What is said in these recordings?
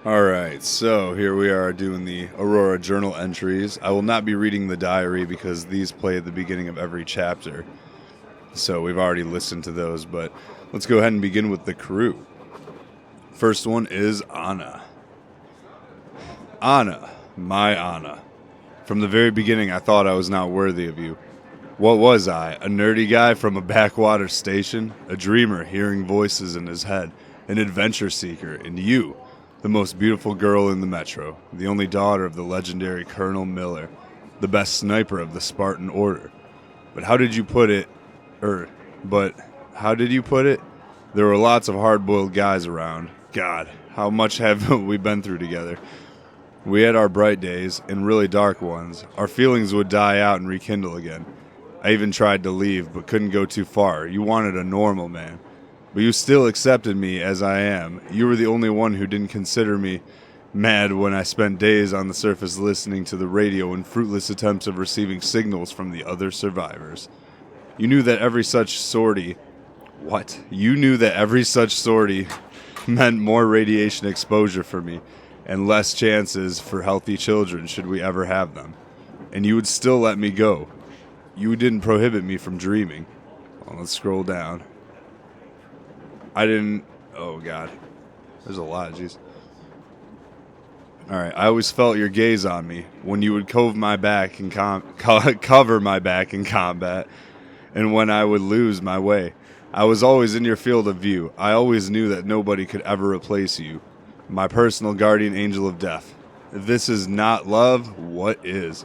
Alright, so here we are doing the Aurora journal entries. I will not be reading the diary because these play at the beginning of every chapter. So we've already listened to those, but let's go ahead and begin with the crew. First one is Anna. Anna, my Anna. From the very beginning I thought I was not worthy of you. What was I? A nerdy guy from a backwater station? A dreamer hearing voices in his head? An adventure seeker? And you? The most beautiful girl in the metro, the only daughter of the legendary Colonel Miller, the best sniper of the Spartan Order. But how did you put it? There were lots of hard-boiled guys around. God, how much have we been through together? We had our bright days, and really dark ones. Our feelings would die out and rekindle again. I even tried to leave, but couldn't go too far. You wanted a normal man. But you still accepted me as I am. You were the only one who didn't consider me mad when I spent days on the surface listening to the radio in fruitless attempts of receiving signals from the other survivors. You knew that every such sortie... What? You knew that every such sortie meant more radiation exposure for me, and less chances for healthy children should we ever have them. And you would still let me go. You didn't prohibit me from dreaming. Well, let's scroll down. Oh God, there's a lot, jeez. Alright, I always felt your gaze on me when you would cover my back in combat, and when I would lose my way. I was always in your field of view. I always knew that nobody could ever replace you, my personal guardian angel of death. If this is not love, what is?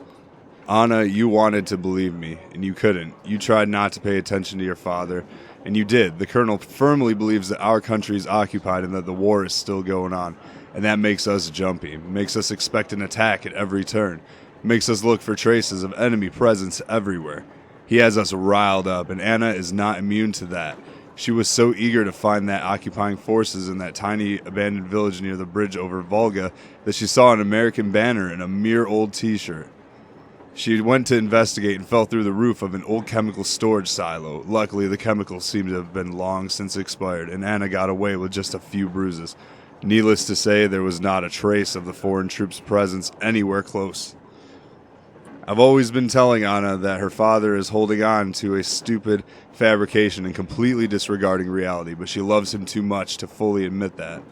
Anna, you wanted to believe me, and you couldn't. You tried not to pay attention to your father. And you did. The Colonel firmly believes that our country is occupied and that the war is still going on. And that makes us jumpy, makes us expect an attack at every turn, makes us look for traces of enemy presence everywhere. He has us riled up, and Anna is not immune to that. She was so eager to find that occupying forces in that tiny abandoned village near the bridge over Volga that she saw an American banner in a mere old t-shirt. She went to investigate and fell through the roof of an old chemical storage silo. Luckily, the chemicals seemed to have been long since expired, and Anna got away with just a few bruises. Needless to say, there was not a trace of the foreign troops' presence anywhere close. I've always been telling Anna that her father is holding on to a stupid fabrication and completely disregarding reality, but she loves him too much to fully admit that.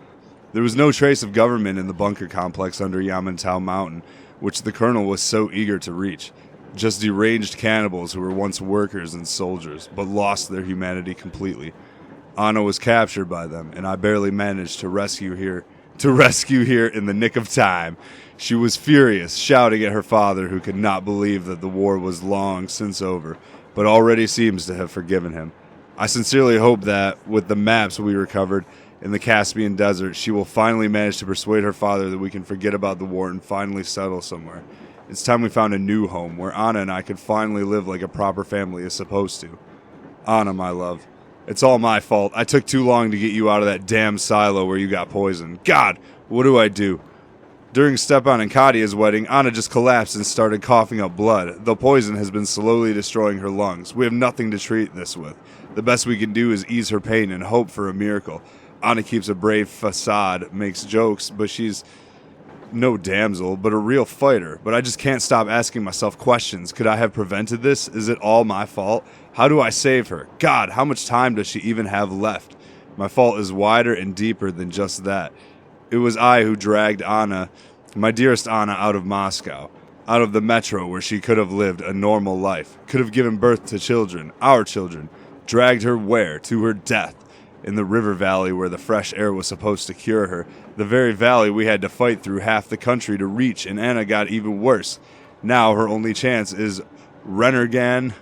There was no trace of government in the bunker complex under Yamantau Mountain, which the Colonel was so eager to reach. Just deranged cannibals who were once workers and soldiers, but lost their humanity completely. Anna was captured by them, and I barely managed to rescue here in the nick of time. She was furious, shouting at her father, who could not believe that the war was long since over, but already seems to have forgiven him. I sincerely hope that, with the maps we recovered in the Caspian Desert, she will finally manage to persuade her father that we can forget about the war and finally settle somewhere. It's time we found a new home, where Anna and I could finally live like a proper family is supposed to. Anna, my love, it's all my fault. I took too long to get you out of that damn silo where you got poisoned. God, what do I do? During Stepan and Katia's wedding, Anna just collapsed and started coughing up blood. The poison has been slowly destroying her lungs. We have nothing to treat this with. The best we can do is ease her pain and hope for a miracle. Anna keeps a brave facade, makes jokes, but she's no damsel, but a real fighter. But I just can't stop asking myself questions. Could I have prevented this? Is it all my fault? How do I save her? God, how much time does she even have left? My fault is wider and deeper than just that. It was I who dragged Anna, my dearest Anna, out of Moscow, out of the metro where she could have lived a normal life, could have given birth to children, our children, dragged her where? To her death. In the river valley where the fresh air was supposed to cure her, the very valley we had to fight through half the country to reach, and Anna got even worse. Now her only chance is Renergan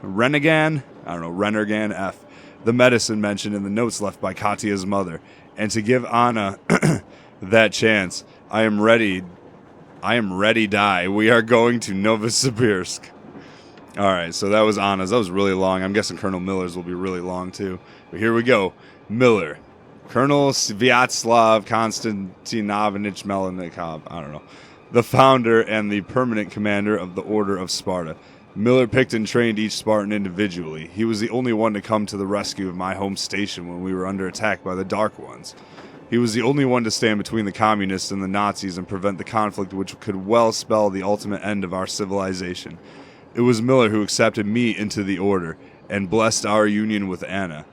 F, the medicine mentioned in the notes left by Katia's mother. And to give Anna that chance, I am ready, die. We are going to Novosibirsk. Alright, so that was Anna's. That was really long. I'm guessing Colonel Miller's will be really long too. But here we go. Miller. Colonel Sviatoslav Konstantinovich Melnikov. I don't know. The founder and the permanent commander of the Order of Sparta. Miller picked and trained each Spartan individually. He was the only one to come to the rescue of my home station when we were under attack by the Dark Ones. He was the only one to stand between the communists and the Nazis and prevent the conflict which could well spell the ultimate end of our civilization. It was Miller who accepted me into the order and blessed our union with Anna,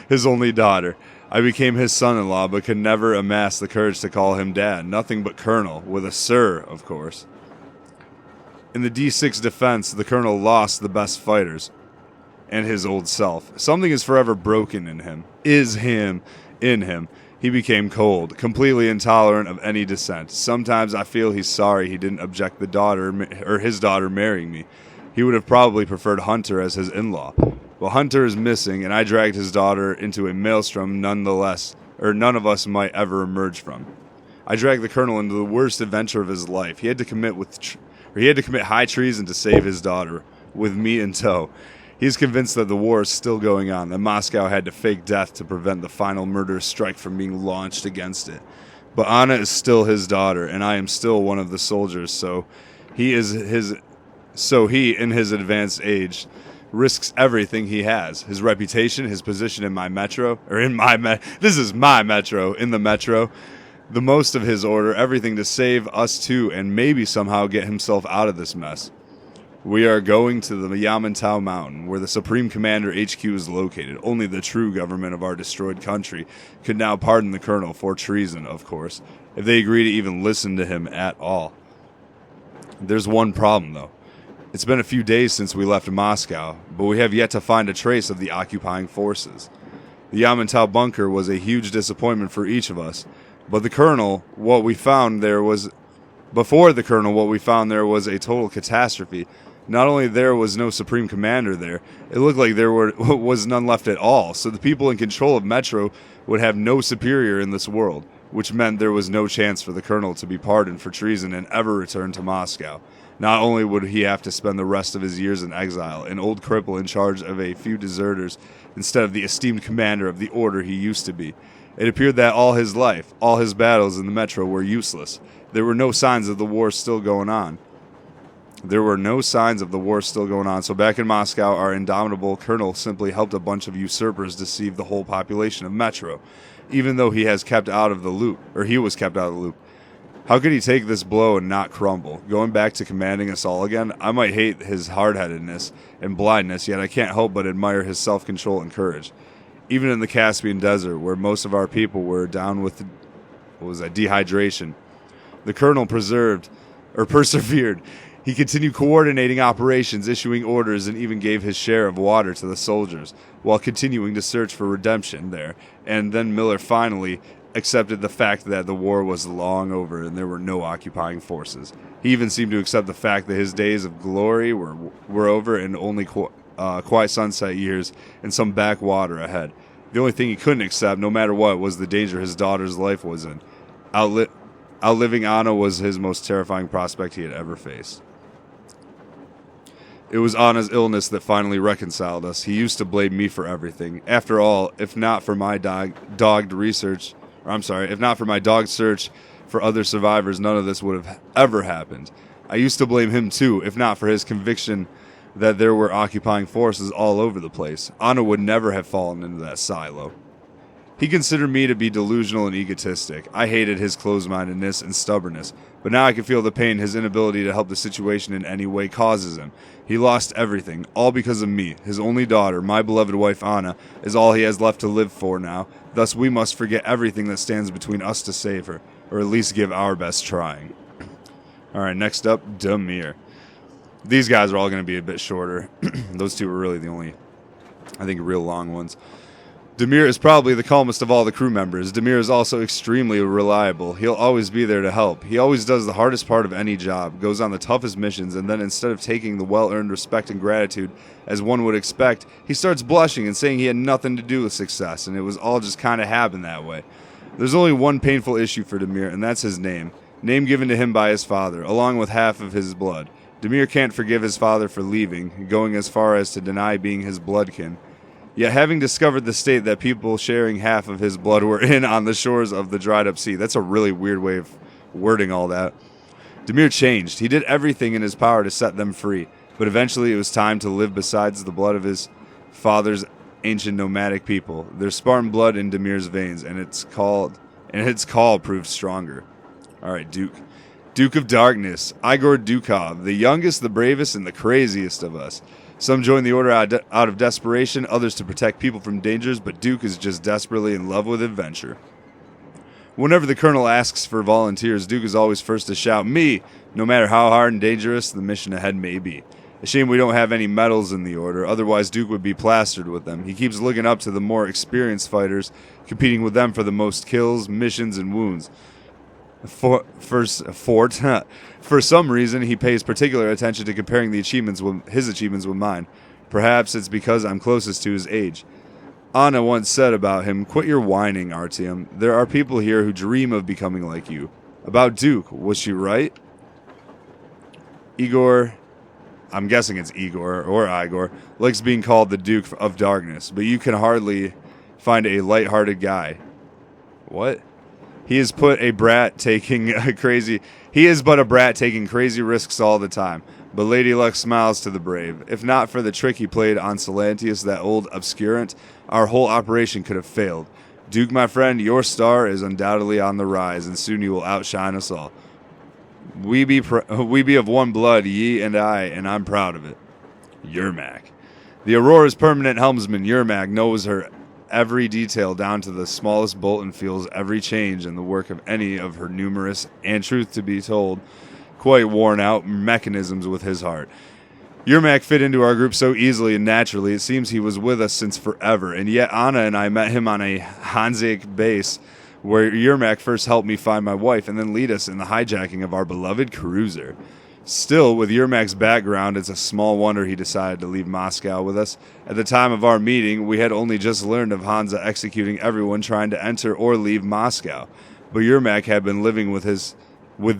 his only daughter. I became his son-in-law, but could never amass the courage to call him Dad. Nothing but Colonel, with a Sir, of course. In the D6 defense, the Colonel lost the best fighters and his old self. Something is forever broken in him. In him. He became cold, completely intolerant of any dissent. Sometimes I feel he's sorry he didn't object his daughter marrying me. He would have probably preferred Hunter as his in-law. Well, Hunter is missing, and I dragged his daughter into a maelstrom none of us might ever emerge from. I dragged the Colonel into the worst adventure of his life. He had to commit high treason to save his daughter, with me in tow. He's convinced that the war is still going on, that Moscow had to fake death to prevent the final murderous strike from being launched against it. But Anna is still his daughter, and I am still one of the soldiers, so he, in his advanced age, risks everything he has. His reputation, his position in my metro, this is my metro, in the metro, the most of his order, everything to save us too, and maybe somehow get himself out of this mess. We are going to the Yamantau Mountain, where the Supreme Commander HQ is located. Only the true government of our destroyed country could now pardon the Colonel for treason, of course, if they agree to even listen to him at all. There's one problem, though. It's been a few days since we left Moscow, but we have yet to find a trace of the occupying forces. The Yamantau bunker was a huge disappointment for each of us, but before the Colonel, what we found there was a total catastrophe. Not only there was no Supreme Commander there, it looked like there was none left at all, so the people in control of Metro would have no superior in this world, which meant there was no chance for the Colonel to be pardoned for treason and ever return to Moscow. Not only would he have to spend the rest of his years in exile, an old cripple in charge of a few deserters, instead of the esteemed commander of the order he used to be. It appeared that all his life, all his battles in the Metro were useless. There were no signs of the war still going on. So back in Moscow, our indomitable Colonel simply helped a bunch of usurpers deceive the whole population of Metro, even though he was kept out of the loop. How could he take this blow and not crumble? Going back to commanding us all again? I might hate his hard-headedness and blindness, yet I can't help but admire his self-control and courage. Even in the Caspian Desert, where most of our people were down with dehydration, the Colonel persevered. He continued coordinating operations, issuing orders, and even gave his share of water to the soldiers, while continuing to search for redemption there. And then Miller finally accepted the fact that the war was long over and there were no occupying forces. He even seemed to accept the fact that his days of glory were over and only quiet sunset years and some backwater ahead. The only thing he couldn't accept, no matter what, was the danger his daughter's life was in. Outliving Anna was his most terrifying prospect he had ever faced. It was Anna's illness that finally reconciled us. He used to blame me for everything. After all, if not for my dog search for other survivors, none of this would have ever happened. I used to blame him too, if not for his conviction that there were occupying forces all over the place. Anna would never have fallen into that silo. He considered me to be delusional and egotistic. I hated his closed-mindedness and stubbornness, but now I can feel the pain his inability to help the situation in any way causes him. He lost everything, all because of me. His only daughter, my beloved wife Anna, is all he has left to live for now. Thus we must forget everything that stands between us to save her, or at least give our best trying. Alright, next up, Damir. These guys are all going to be a bit shorter. Those two are really the only, I think, real long ones. Damir is probably the calmest of all the crew members. Damir is also extremely reliable. He'll always be there to help. He always does the hardest part of any job, goes on the toughest missions, and then instead of taking the well-earned respect and gratitude as one would expect, he starts blushing and saying he had nothing to do with success, and it was all just kind of happened that way. There's only one painful issue for Damir, and that's his name. Name given to him by his father, along with half of his blood. Damir can't forgive his father for leaving, going as far as to deny being his bloodkin. Yet having discovered the state that people sharing half of his blood were in on the shores of the dried up sea, that's a really weird way of wording all that. Damir changed. He did everything in his power to set them free, but eventually it was time to live beside the blood of his father's ancient nomadic people. There's Spartan blood in Damir's veins, and its call proved stronger. All right, Duke. Duke of Darkness, Igor Dukov, the youngest, the bravest, and the craziest of us. Some join the order out of desperation, others to protect people from dangers, but Duke is just desperately in love with adventure. Whenever the colonel asks for volunteers, Duke is always first to shout, "Me!" no matter how hard and dangerous the mission ahead may be. A shame we don't have any medals in the order, otherwise Duke would be plastered with them. He keeps looking up to the more experienced fighters, competing with them for the most kills, missions, and wounds. For some reason, he pays particular attention to comparing his achievements with mine. Perhaps it's because I'm closest to his age. Anna once said about him, "Quit your whining, Artyom. There are people here who dream of becoming like you." About Duke, was she right? Igor, I'm guessing it's Igor or Igor, likes being called the Duke of Darkness, but you can hardly find a light-hearted guy. What? He is but a brat taking crazy risks all the time. But Lady Luck smiles to the brave. If not for the trick he played on Silantius, that old obscurant, our whole operation could have failed. Duke, my friend, your star is undoubtedly on the rise, and soon you will outshine us all. We be of one blood, ye and I, and I'm proud of it. Yermak. The Aurora's permanent helmsman, Yermak, knows her every detail down to the smallest bolt and feels every change in the work of any of her numerous, and truth to be told, quite worn-out mechanisms with his heart. Yermak fit into our group so easily and naturally, it seems he was with us since forever, and yet Anna and I met him on a Hanseatic base where Yermak first helped me find my wife and then lead us in the hijacking of our beloved cruiser. Still, with Yermak's background, it's a small wonder he decided to leave Moscow with us. At the time of our meeting, we had only just learned of Hansa executing everyone trying to enter or leave Moscow, but Yermak had been living with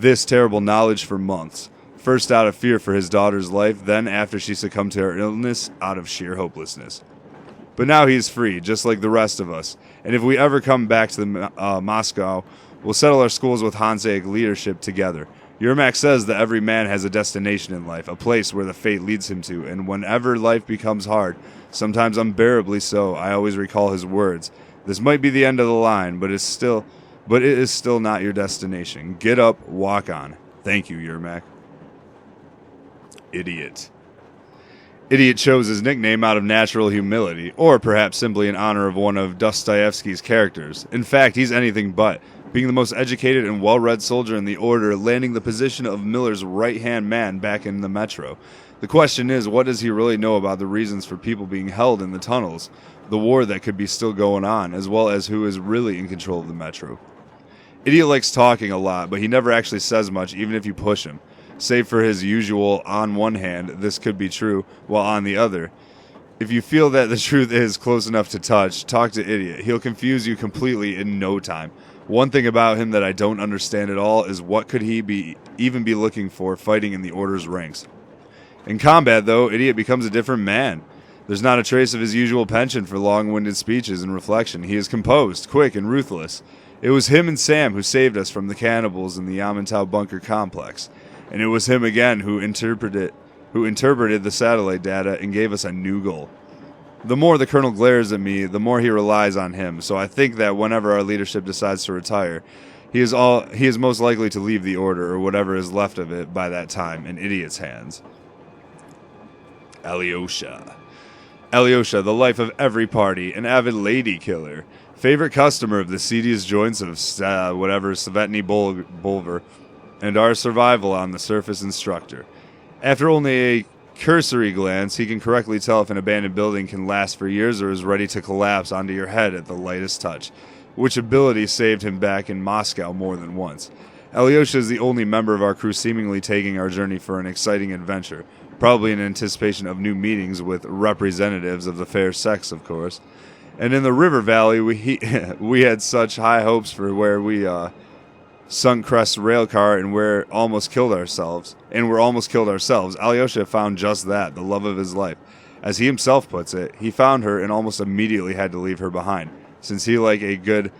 this terrible knowledge for months. First out of fear for his daughter's life, then after she succumbed to her illness, out of sheer hopelessness. But now he is free, just like the rest of us, and if we ever come back to Moscow, we'll settle our schools with Hanseatic leadership together. Yermak says that every man has a destination in life, a place where the fate leads him to, and whenever life becomes hard, sometimes unbearably so, I always recall his words. This might be the end of the line, but it is still not your destination. Get up, walk on. Thank you, Yermak. Idiot. Idiot chose his nickname out of natural humility, or perhaps simply in honor of one of Dostoevsky's characters. In fact, he's anything but, being the most educated and well-read soldier in the order, landing the position of Miller's right-hand man back in the metro. The question is, what does he really know about the reasons for people being held in the tunnels, the war that could be still going on, as well as who is really in control of the metro? Idiot likes talking a lot, but he never actually says much, even if you push him. Save for his usual, on one hand, this could be true, while on the other. If you feel that the truth is close enough to touch, talk to Idiot. He'll confuse you completely in no time. One thing about him that I don't understand at all is what could he even be looking for fighting in the Order's ranks. In combat, though, Idiot becomes a different man. There's not a trace of his usual penchant for long-winded speeches and reflection. He is composed, quick, and ruthless. It was him and Sam who saved us from the cannibals in the Yamantau bunker complex. And it was him again who interpreted the satellite data and gave us a new goal. The more the colonel glares at me, the more he relies on him, so I think that whenever our leadership decides to retire, he is most likely to leave the order, or whatever is left of it by that time, in Idiot's hands. Alyosha. Alyosha, the life of every party, an avid lady killer, favorite customer of the seediest joints of Svetny Bulvar, and our survival on the surface instructor. After only a cursory glance, he can correctly tell if an abandoned building can last for years or is ready to collapse onto your head at the lightest touch, which ability saved him back in Moscow more than once. Alyosha is the only member of our crew seemingly taking our journey for an exciting adventure, probably in anticipation of new meetings with representatives of the fair sex, of course. And in the river valley, we had such high hopes for where we sunk Cress railcar and we're almost killed ourselves. Alyosha found just that, the love of his life. As he himself puts it, he found her and almost immediately had to leave her behind, since he, like a good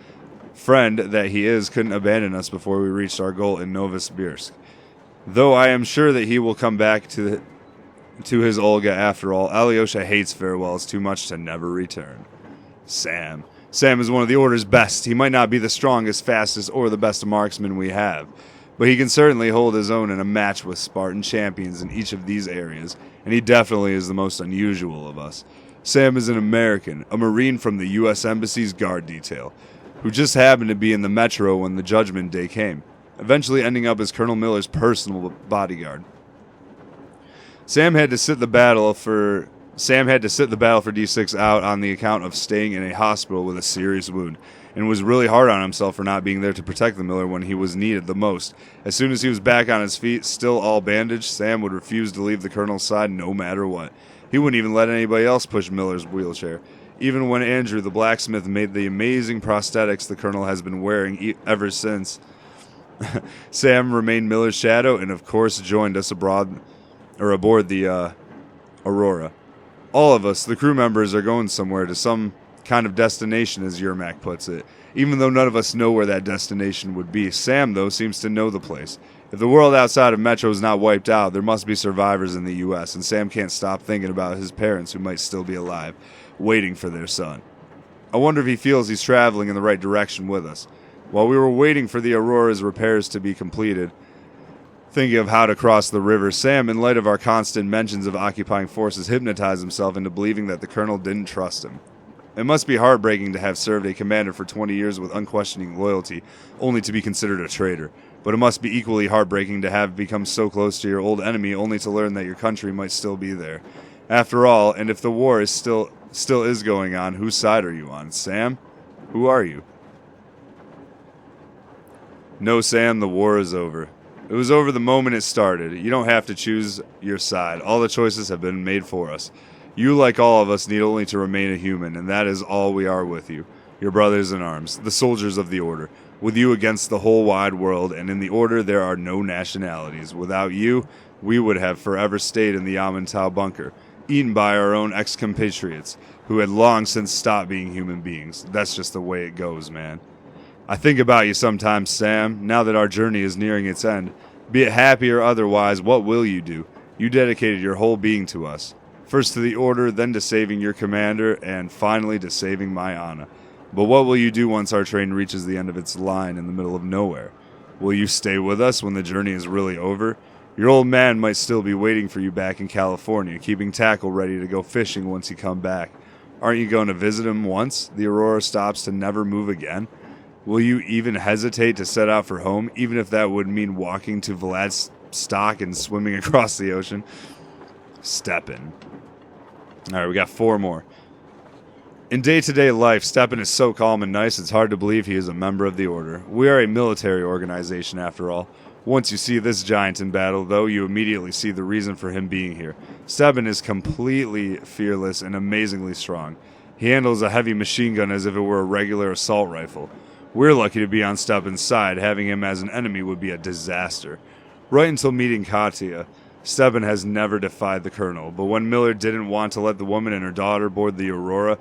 friend that he is, couldn't abandon us before we reached our goal in Novosibirsk. Though I am sure that he will come back to to his Olga. After all, Alyosha hates farewells too much to never return. Sam. Sam is one of the Order's best. He might not be the strongest, fastest, or the best marksman we have, but he can certainly hold his own in a match with Spartan champions in each of these areas, and he definitely is the most unusual of us. Sam is an American, a Marine from the U.S. Embassy's guard detail, who just happened to be in the Metro when the Judgment Day came, eventually ending up as Colonel Miller's personal bodyguard. Sam had to sit the battle for D6 out on the account of staying in a hospital with a serious wound, and was really hard on himself for not being there to protect the Miller when he was needed the most. As soon as he was back on his feet, still all bandaged, Sam would refuse to leave the Colonel's side no matter what. He wouldn't even let anybody else push Miller's wheelchair. Even when Andrew, the blacksmith, made the amazing prosthetics the Colonel has been wearing ever since, Sam remained Miller's shadow and, of course, joined us aboard the Aurora. All of us, the crew members, are going somewhere to some kind of destination, as Yermak puts it, even though none of us know where that destination would be. Sam, though, seems to know the place. If the world outside of Metro is not wiped out, there must be survivors in the U.S., and Sam can't stop thinking about his parents who might still be alive, waiting for their son. I wonder if he feels he's traveling in the right direction with us. While we were waiting for the Aurora's repairs to be completed, thinking of how to cross the river, Sam, in light of our constant mentions of occupying forces, hypnotized himself into believing that the Colonel didn't trust him. It must be heartbreaking to have served a commander for 20 years with unquestioning loyalty, only to be considered a traitor. But it must be equally heartbreaking to have become so close to your old enemy, only to learn that your country might still be there. After all, and if the war is still is going on, whose side are you on? Sam? Who are you? No, Sam, the war is over. It was over the moment it started. You don't have to choose your side. All the choices have been made for us. You, like all of us, need only to remain a human, and that is all we are with you. Your brothers in arms, the soldiers of the Order, with you against the whole wide world, and in the Order there are no nationalities. Without you, we would have forever stayed in the e.m.o.b.r.i.a.n bunker, eaten by our own ex-compatriots, who had long since stopped being human beings. That's just the way it goes, man. I think about you sometimes, Sam, now that our journey is nearing its end. Be it happy or otherwise, what will you do? You dedicated your whole being to us. First to the Order, then to saving your commander, and finally to saving my Anna. But what will you do once our train reaches the end of its line in the middle of nowhere? Will you stay with us when the journey is really over? Your old man might still be waiting for you back in California, keeping tackle ready to go fishing once you come back. Aren't you going to visit him once the Aurora stops to never move again? Will you even hesitate to set out for home, even if that would mean walking to Vladivostok and swimming across the ocean? Stepan. All right, we got 4 more. In day-to-day life, Stepan is so calm and nice, it's hard to believe he is a member of the Order. We are a military organization, after all. Once you see this giant in battle, though, you immediately see the reason for him being here. Stepan is completely fearless and amazingly strong. He handles a heavy machine gun as if it were a regular assault rifle. We're lucky to be on Stepan's side. Having him as an enemy would be a disaster. Right until meeting Katya, Stepan has never defied the Colonel, but when Miller didn't want to let the woman and her daughter board the Aurora,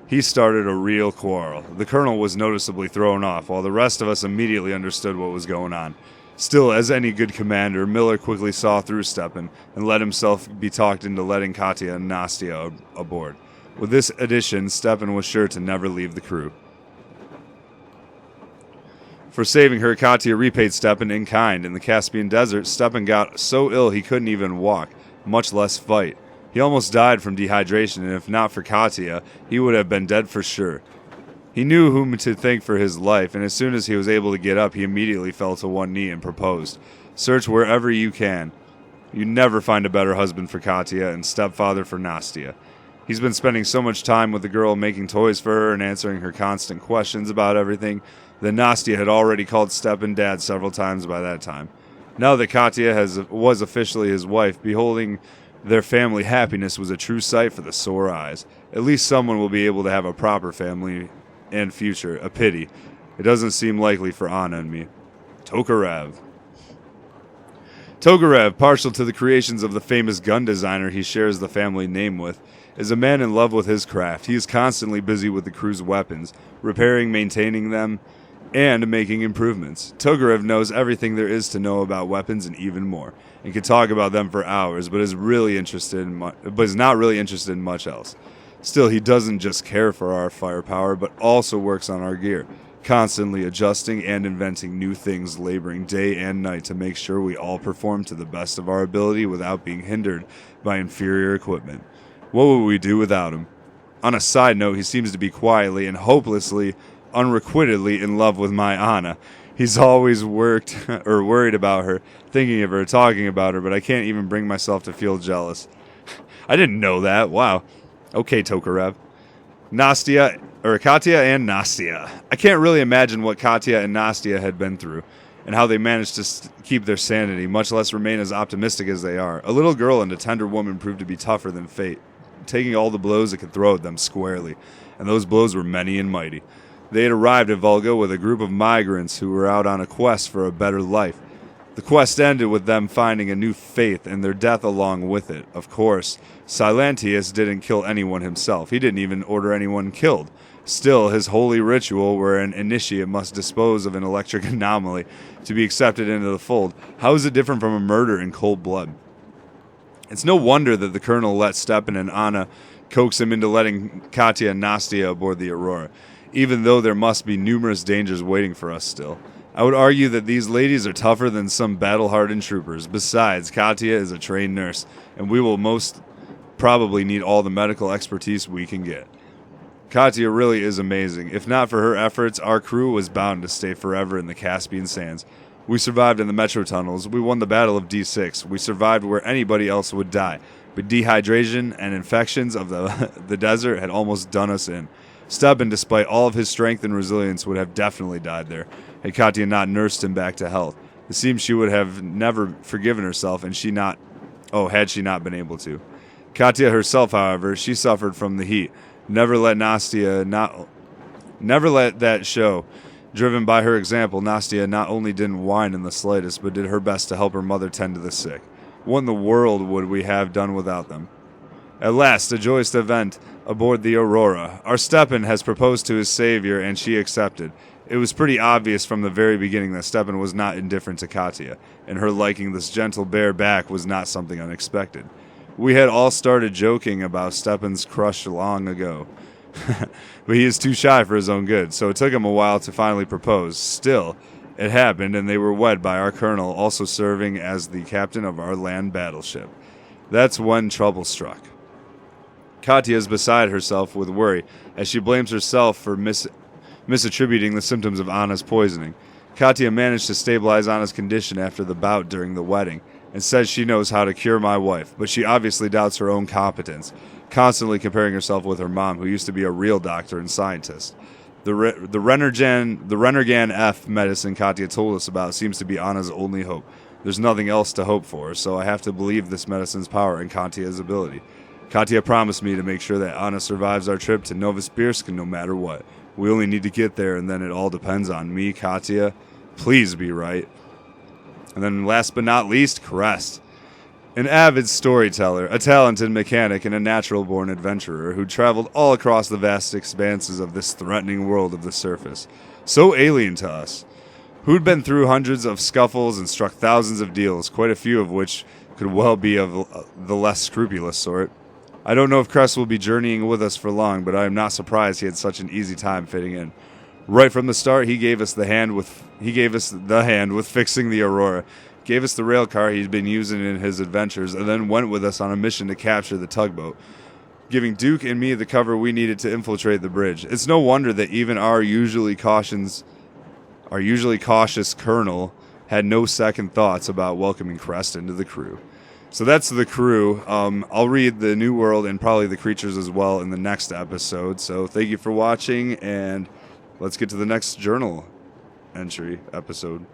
he started a real quarrel. The Colonel was noticeably thrown off, while the rest of us immediately understood what was going on. Still, as any good commander, Miller quickly saw through Stepan and let himself be talked into letting Katya and Nastya aboard. With this addition, Stepan was sure to never leave the crew. For saving her, Katya repaid Stepan in kind. In the Caspian Desert, Stepan got so ill he couldn't even walk, much less fight. He almost died from dehydration, and if not for Katya, he would have been dead for sure. He knew whom to thank for his life, and as soon as he was able to get up, he immediately fell to one knee and proposed. Search wherever you can. You never find a better husband for Katya and stepfather for Nastya. He's been spending so much time with the girl, making toys for her and answering her constant questions about everything, that Nastya had already called Stepan dad several times by that time. Now that Katya was officially his wife, beholding their family happiness was a true sight for the sore eyes. At least someone will be able to have a proper family and future. A pity. It doesn't seem likely for Anna and me. Tokarev. Tokarev, partial to the creations of the famous gun designer he shares the family name with, is a man in love with his craft. He is constantly busy with the crew's weapons, repairing, maintaining them, and making improvements. Tokarev knows everything there is to know about weapons and even more, and can talk about them for hours, but is not really interested in much else. Still, he doesn't just care for our firepower, but also works on our gear, constantly adjusting and inventing new things, laboring day and night to make sure we all perform to the best of our ability without being hindered by inferior equipment. What would we do without him? On a side note, he seems to be quietly and hopelessly, unrequitedly in love with my Anna. He's always worried about her, thinking of her, talking about her, but I can't even bring myself to feel jealous. I didn't know that. Wow. Okay, Tokarev. Katya and Nastya. I can't really imagine what Katya and Nastya had been through, and how they managed to keep their sanity, much less remain as optimistic as they are. A little girl and a tender woman proved to be tougher than fate, taking all the blows it could throw at them squarely, and those blows were many and mighty. They had arrived at Volga with a group of migrants who were out on a quest for a better life. The quest ended with them finding a new faith and their death along with it. Of course, Silantius didn't kill anyone himself. He didn't even order anyone killed. Still, his holy ritual where an initiate must dispose of an electric anomaly to be accepted into the fold. How is it different from a murder in cold blood? It's no wonder that the colonel let Stepan and Anna coax him into letting Katya and Nastya aboard the Aurora, even though there must be numerous dangers waiting for us still. I would argue that these ladies are tougher than some battle-hardened troopers. Besides, Katya is a trained nurse, and we will most probably need all the medical expertise we can get. Katya really is amazing. If not for her efforts, our crew was bound to stay forever in the Caspian sands. We survived in the metro tunnels. We won the Battle of D6. We survived where anybody else would die. But dehydration and infections of the desert had almost done us in. Stepan, despite all of his strength and resilience, would have definitely died there, had Katya not nursed him back to health. It seems she would have never forgiven herself, and had she not been able to. Katya herself, however, she suffered from the heat. Never let that show. Driven by her example, Nastya not only didn't whine in the slightest, but did her best to help her mother tend to the sick. What in the world would we have done without them? At last, a joyous event aboard the Aurora. Our Stepan has proposed to his savior, and she accepted. It was pretty obvious from the very beginning that Stepan was not indifferent to Katya, and her liking this gentle bear back was not something unexpected. We had all started joking about Stepan's crush long ago. But he is too shy for his own good, so it took him a while to finally propose. Still, it happened, and they were wed by our colonel, also serving as the captain of our land battleship. That's when trouble struck. Katya is beside herself with worry, as she blames herself for misattributing the symptoms of Anna's poisoning. Katya managed to stabilize Anna's condition after the bout during the wedding, and says she knows how to cure my wife, but she obviously doubts her own competence, constantly comparing herself with her mom, who used to be a real doctor and scientist. The Renergan F medicine Katya told us about seems to be Anna's only hope. There's nothing else to hope for, so I have to believe this medicine's power and Katya's ability. Katya promised me to make sure that Anna survives our trip to Novosibirsk no matter what. We only need to get there, and then it all depends on me, Katya. Please be right. And then last but not least, Cress. An avid storyteller, a talented mechanic, and a natural-born adventurer who traveled all across the vast expanses of this threatening world of the surface, so alien to us, who'd been through hundreds of scuffles and struck thousands of deals, quite a few of which could well be of the less scrupulous sort. I don't know if Cress will be journeying with us for long, but I am not surprised he had such an easy time fitting in. Right from the start, he gave us the hand with fixing the Aurora, gave us the rail car he'd been using in his adventures, and then went with us on a mission to capture the tugboat, giving Duke and me the cover we needed to infiltrate the bridge. It's no wonder that even our usually cautious colonel had no second thoughts about welcoming Cress into the crew. So that's the crew. I'll read the New World and probably the creatures as well in the next episode. So thank you for watching, and let's get to the next journal entry episode.